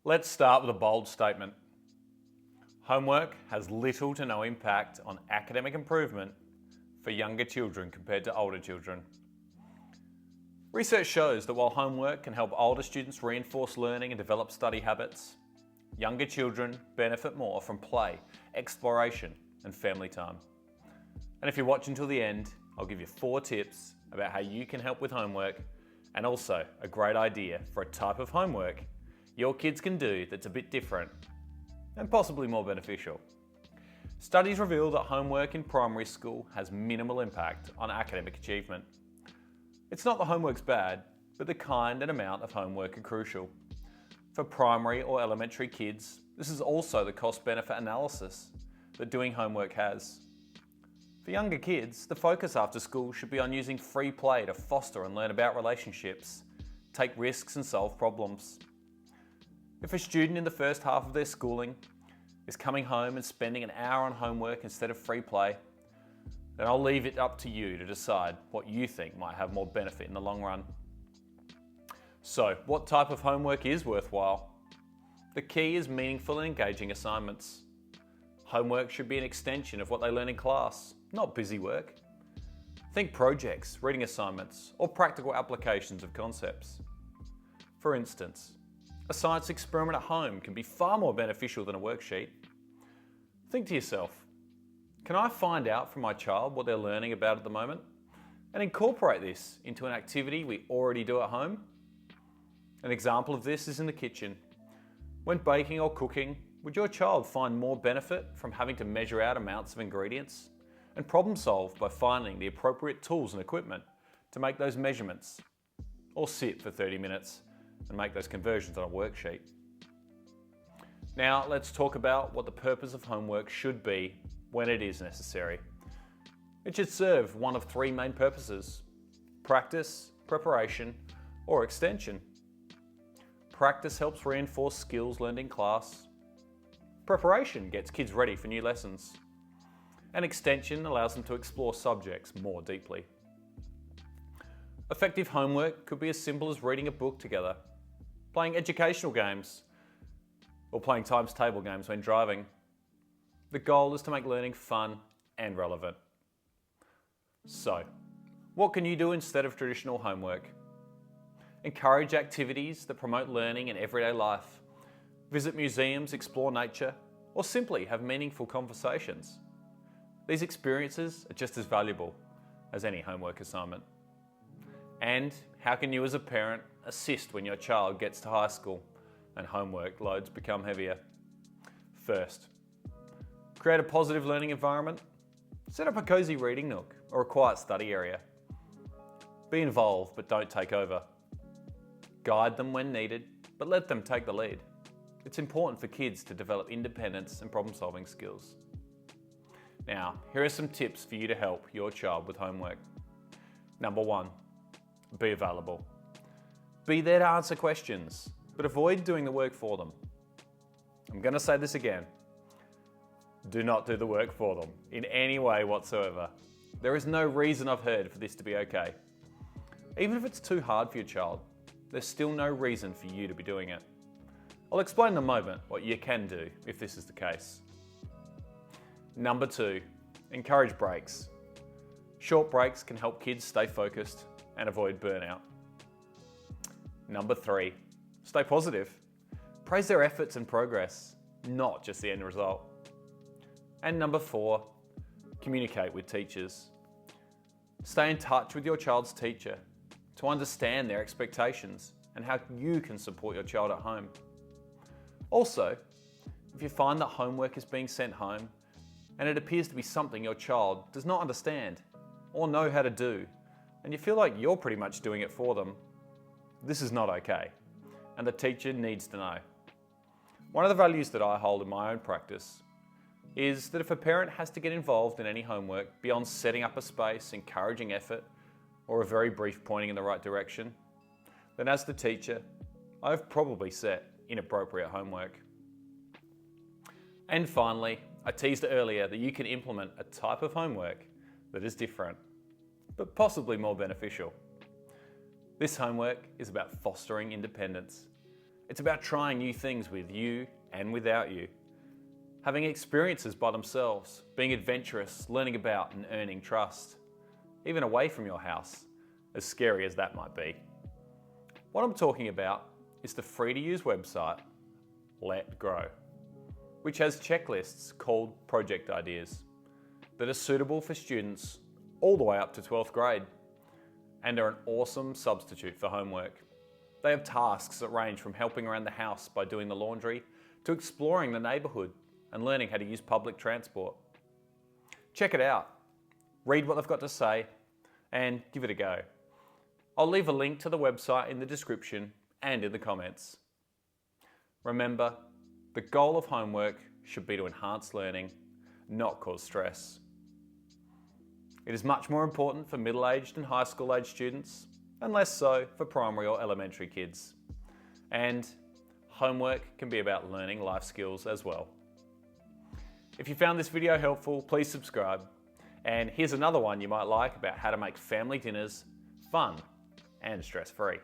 Let's start with a bold statement. Homework has little to no impact on academic improvement for younger children compared to older children. Research shows that while homework can help older students reinforce learning and develop study habits, younger children benefit more from play, exploration, and family time. And if you watch until the end, I'll give you 4 tips about how you can help with homework, and also a great idea for a type of homework your kids can do that's a bit different and possibly more beneficial. Studies reveal that homework in primary school has minimal impact on academic achievement. It's not that homework's bad, but the kind and amount of homework are crucial. For primary or elementary kids, this is also the cost-benefit analysis that doing homework has. For younger kids, the focus after school should be on using free play to foster and learn about relationships, take risks and solve problems. If a student in the first half of their schooling is coming home and spending an hour on homework instead of free play, then I'll leave it up to you to decide what you think might have more benefit in the long run. So, what type of homework is worthwhile? The key is meaningful and engaging assignments. Homework should be an extension of what they learn in class, not busy work. Think projects, reading assignments, or practical applications of concepts. For instance, a science experiment at home can be far more beneficial than a worksheet. Think to yourself, can I find out from my child what they're learning about at the moment and incorporate this into an activity we already do at home? An example of this is in the kitchen. When baking or cooking, would your child find more benefit from having to measure out amounts of ingredients and problem solve by finding the appropriate tools and equipment to make those measurements, or sit for 30 minutes and make those conversions on a worksheet? Now let's talk about what the purpose of homework should be when it is necessary. It should serve one of 3 main purposes: practice, preparation, or extension. Practice helps reinforce skills learned in class. Preparation gets kids ready for new lessons. And extension allows them to explore subjects more deeply. Effective homework could be as simple as reading a book together, playing educational games, or playing times table games when driving. The goal is to make learning fun and relevant. So, what can you do instead of traditional homework? Encourage activities that promote learning in everyday life. Visit museums, explore nature, or simply have meaningful conversations. These experiences are just as valuable as any homework assignment. And how can you as a parent assist when your child gets to high school and homework loads become heavier? First, create a positive learning environment. Set up a cozy reading nook or a quiet study area. Be involved, but don't take over. Guide them when needed, but let them take the lead. It's important for kids to develop independence and problem-solving skills. Now, here are some tips for you to help your child with homework. Number 1, be available. Be there to answer questions, but avoid doing the work for them. I'm going to say this again. Do not do the work for them in any way whatsoever. There is no reason I've heard for this to be okay. Even if it's too hard for your child, there's still no reason for you to be doing it. I'll explain in a moment what you can do if this is the case. Number 2, encourage breaks. Short breaks can help kids stay focused and avoid burnout. Number 3, stay positive. Praise their efforts and progress, not just the end result. And number 4, communicate with teachers. Stay in touch with your child's teacher to understand their expectations and how you can support your child at home. Also, if you find that homework is being sent home and it appears to be something your child does not understand or know how to do, and you feel like you're pretty much doing it for them, this is not okay, and the teacher needs to know. One of the values that I hold in my own practice is that if a parent has to get involved in any homework beyond setting up a space, encouraging effort, or a very brief pointing in the right direction, then as the teacher, I've probably set inappropriate homework. And finally, I teased earlier that you can implement a type of homework that is different, but possibly more beneficial. This homework is about fostering independence It's about trying new things with you and without you. Having experiences by themselves, being adventurous, learning about and earning trust. Even away from your house, as scary as that might be. What I'm talking about is the free-to-use website, Let Grow, which has checklists called project ideas that are suitable for students all the way up to 12th grade and are an awesome substitute for homework. They have tasks that range from helping around the house by doing the laundry to exploring the neighbourhood and learning how to use public transport. Check it out, read what they've got to say and give it a go. I'll leave a link to the website in the description and in the comments. Remember, the goal of homework should be to enhance learning, not cause stress. It is much more important for middle-aged and high school-aged students, and less so for primary or elementary kids. And homework can be about learning life skills as well. If you found this video helpful, please subscribe. And here's another one you might like about how to make family dinners fun and stress-free.